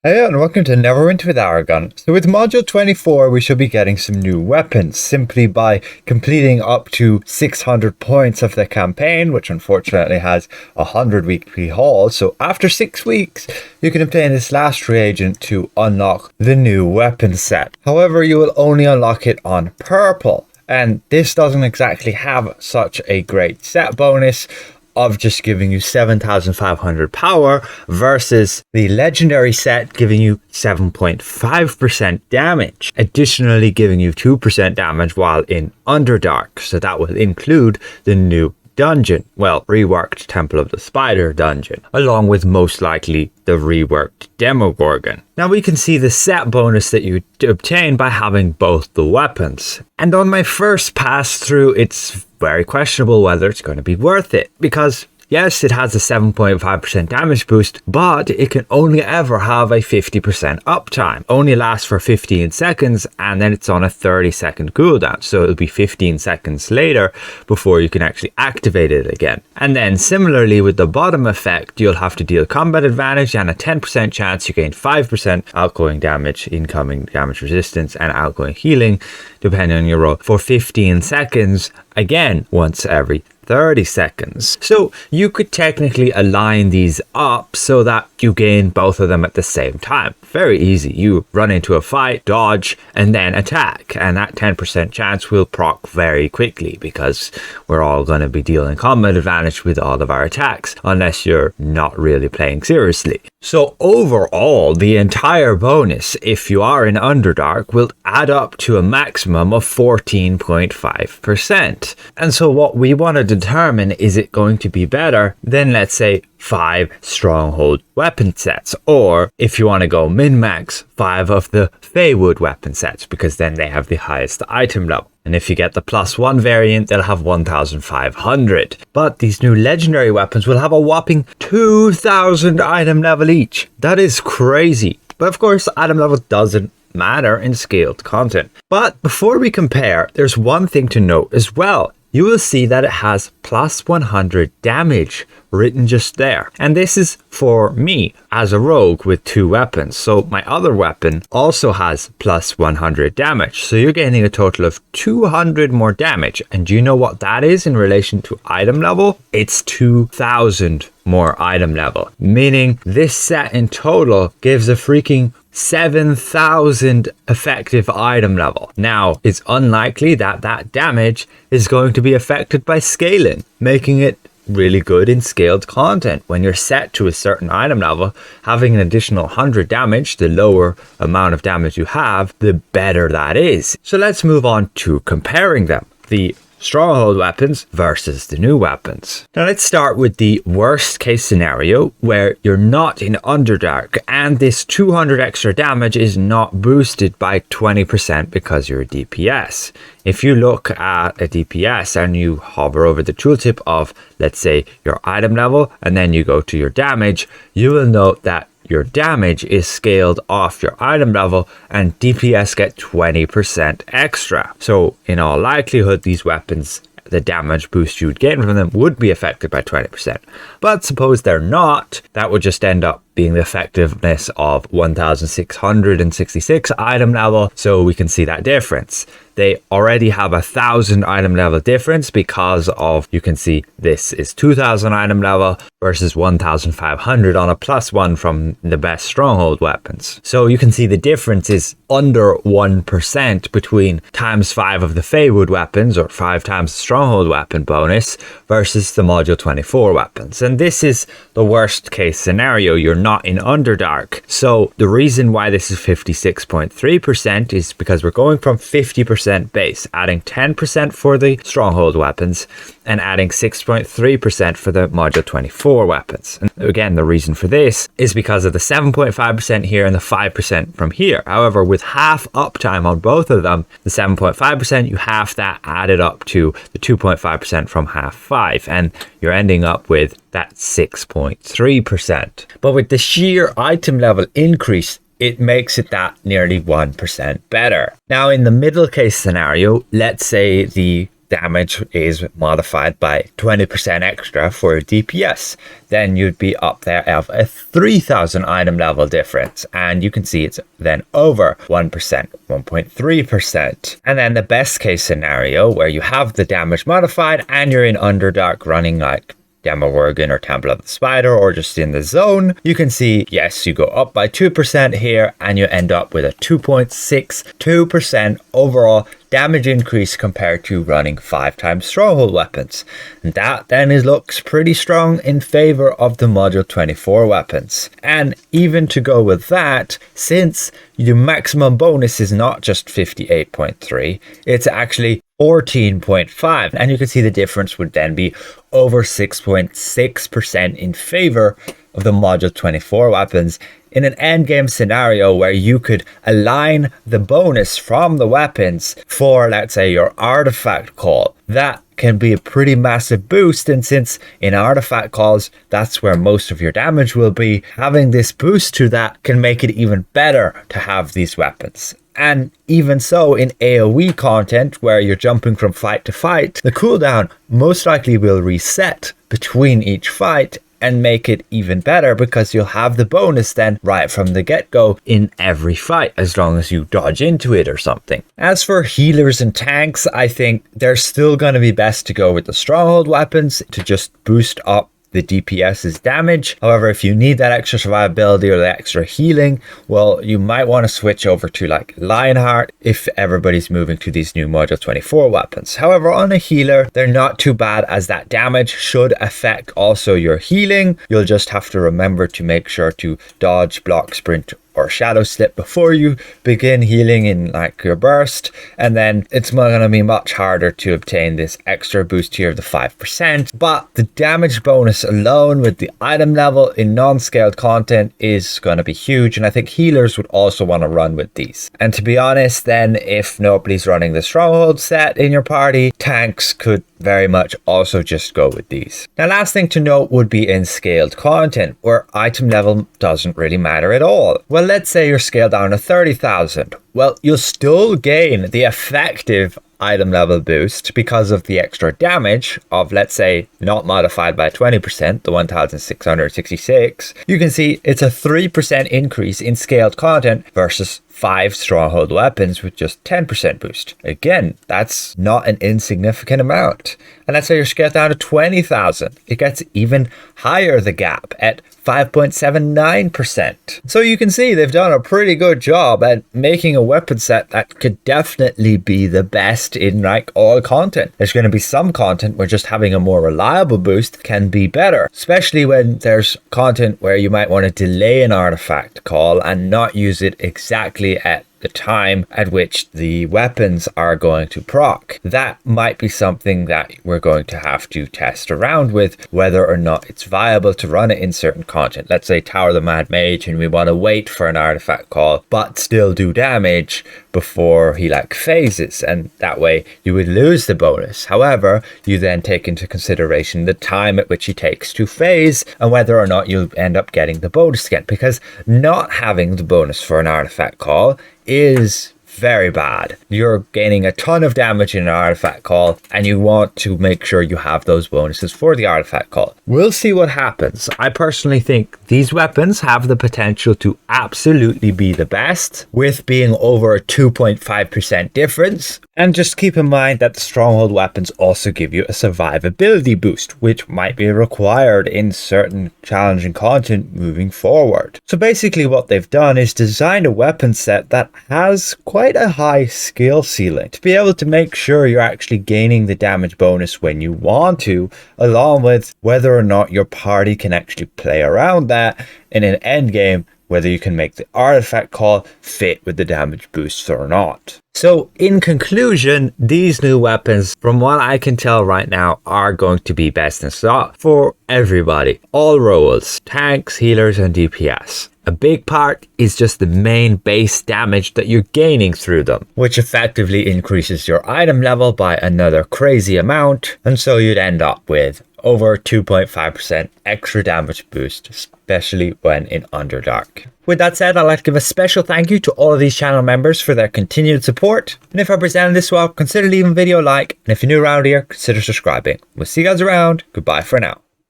Hey and welcome to Neverwinter with Aragon. So with module 24 we should be getting some new weapons simply by completing up to 600 points of the campaign, which unfortunately has a 100 weekly haul. So after 6 weeks you can obtain this last reagent to unlock the new weapon set. However, you will only unlock it on purple, and this doesn't exactly have such a great set bonus of just giving you 7,500 power versus the legendary set giving you 7.5% damage, additionally giving you 2% damage while in Underdark. So that will include the new dungeon, well, reworked Temple of the Spider dungeon, along with most likely the reworked Demogorgon. Now we can see the set bonus that you obtain by having both the weapons. And on my first pass through, it's very questionable whether it's going to be worth it, because yes, it has a 7.5% damage boost, but it can only ever have a 50% uptime. Only lasts for 15 seconds, and then it's on a 30-second cooldown. So it'll be 15 seconds later before you can actually activate it again. And then similarly with the bottom effect, you'll have to deal combat advantage and a 10% chance you gain 5% outgoing damage, incoming damage resistance, and outgoing healing, depending on your role, for 15 seconds, again, once every 30 seconds. So you could technically align these up so that you gain both of them at the same time. Very easy. You run into a fight, dodge, and then attack, and that 10% chance will proc very quickly because we're all going to be dealing combat advantage with all of our attacks, unless you're not really playing seriously. So overall, the entire bonus, if you are in Underdark, will add up to a maximum of 14.5%. And so what we want to determine, is it going to be better than, let's say, 5 Stronghold weapon sets, or if you want to go min-max, 5 of the Feywood weapon sets, because then they have the highest item level. And if you get the +1 variant, they'll have 1,500. But these new legendary weapons will have a whopping 2,000 item level each. That is crazy. But of course, item level doesn't matter in scaled content. But before we compare, there's one thing to note as well. You will see that it has +100 damage written just there. And this is for me as a rogue with 2 weapons. So my other weapon also has +100 damage. So you're gaining a total of 200 more damage. And do you know what that is in relation to item level? It's 2,000 more item level, meaning this set in total gives a freaking 7,000 effective item level. Now, it's unlikely that that damage is going to be affected by scaling, making it really good in scaled content. When you're set to a certain item level, having an additional 100 damage, the lower amount of damage you have, the better that is. So let's move on to comparing them. The Stronghold weapons versus the new weapons. Now let's start with the worst case scenario where you're not in Underdark and this 200 extra damage is not boosted by 20% because you're a DPS. If you look at a DPS and you hover over the tooltip of, let's say, your item level, and then you go to your damage, you will note that your damage is scaled off your item level and DPS get 20% extra. So in all likelihood, these weapons, the damage boost you'd get from them would be affected by 20%. But suppose they're not, that would just end up being the effectiveness of 1,666 item level. So we can see that difference. They already have 1,000 item level difference because of, you can see this is 2,000 item level versus 1,500 on a +1 from the best Stronghold weapons. So you can see the difference is under 1% between ×5 of the Feywood weapons, or 5 times the Stronghold weapon bonus, versus the module 24 weapons. And this is the worst case scenario. You're not in Underdark. So the reason why this is 56.3% is because we're going from 50% base, adding 10% for the Stronghold weapons and adding 6.3% for the module 24 weapons. And again, the reason for this is because of the 7.5% here and the 5% from here. However, with half uptime on both of them, the 7.5%, you half that added up to the 2.5% from half 5, and you're ending up with that 6.3%. But with the sheer item level increase, it makes it that nearly 1% better. Now, in the middle case scenario, let's say the damage is modified by 20% extra for DPS, then you'd be up there of a 3000 item level difference. And you can see it's then over 1%, 1.3%. And then the best case scenario where you have the damage modified and you're in Underdark running like Demogorgon or Temple of the Spider or just in the zone, you can see, yes, you go up by 2% here and you end up with a 2.62% overall damage increase compared to running 5 times Stronghold weapons. And that then looks pretty strong in favor of the Module 24 weapons. And even to go with that, since the maximum bonus is not just 58.3, it's actually 14.5, and you can see the difference would then be over 6.6% in favor of the Module 24 weapons in an endgame scenario where you could align the bonus from the weapons for, let's say, your artifact call. That can be a pretty massive boost, and since in artifact calls that's where most of your damage will be, having this boost to that can make it even better to have these weapons. And even so, in AoE content where you're jumping from fight to fight, the cooldown most likely will reset between each fight and make it even better because you'll have the bonus then right from the get-go in every fight as long as you dodge into it or something. As for healers and tanks, I think they're still going to be best to go with the Stronghold weapons to just boost up the DPS's damage. However, if you need that extra survivability or the extra healing, well, you might want to switch over to like Lionheart if everybody's moving to these new Module 24 weapons. However, on a healer, they're not too bad as that damage should affect also your healing. You'll just have to remember to make sure to dodge, block, sprint, or shadow slip before you begin healing in like your burst, and then it's going to be much harder to obtain this extra boost here of the 5%. But the damage bonus alone with the item level in non-scaled content is going to be huge, and I think healers would also want to run with these. And to be honest, then if nobody's running the Stronghold set in your party, tanks could very much also just go with these. Now, last thing to note would be in scaled content where item level doesn't really matter at all. Well, let's say you're scaled down to 30,000. Well, you'll still gain the effective item level boost because of the extra damage of, let's say, not modified by 20%, the 1666. You can see it's a 3% increase in scaled content versus 5 Stronghold weapons with just 10% boost. Again, that's not an insignificant amount. And let's say you're scaled down to 20,000. It gets even higher, the gap, at 5.79%. So you can see they've done a pretty good job at making a weapon set that could definitely be the best in like all content. There's going to be some content where just having a more reliable boost can be better, especially when there's content where you might want to delay an artifact call and not use it exactly at the time at which the weapons are going to proc. That might be something that we're going to have to test around with, whether or not it's viable to run it in certain content. Let's say Tower of the Mad Mage and we want to wait for an artifact call but still do damage before he like phases, and that way you would lose the bonus. However, you then take into consideration the time at which he takes to phase and whether or not you'll end up getting the bonus again, because not having the bonus for an artifact call is very bad. You're gaining a ton of damage in an artifact call and you want to make sure you have those bonuses for the artifact call. We'll see what happens. I personally think these weapons have the potential to absolutely be the best, with being over a 2.5% difference. And just keep in mind that the Stronghold weapons also give you a survivability boost, which might be required in certain challenging content moving forward. So basically what they've done is designed a weapon set that has quite a high skill ceiling to be able to make sure you're actually gaining the damage bonus when you want to, along with whether or not your party can actually play around that in an end game, whether you can make the artifact call fit with the damage boosts or not. So in conclusion, these new weapons, from what I can tell right now, are going to be best in slot for everybody. All roles, tanks, healers and DPS. A big part is just the main base damage that you're gaining through them, which effectively increases your item level by another crazy amount, and so you'd end up with over 2.5% extra damage boost, especially when in Underdark. With that said, I'd like to give a special thank you to all of these channel members for their continued support. And if I presented this well, consider leaving a video a like. And if you're new around here, consider subscribing. We'll see you guys around. Goodbye for now.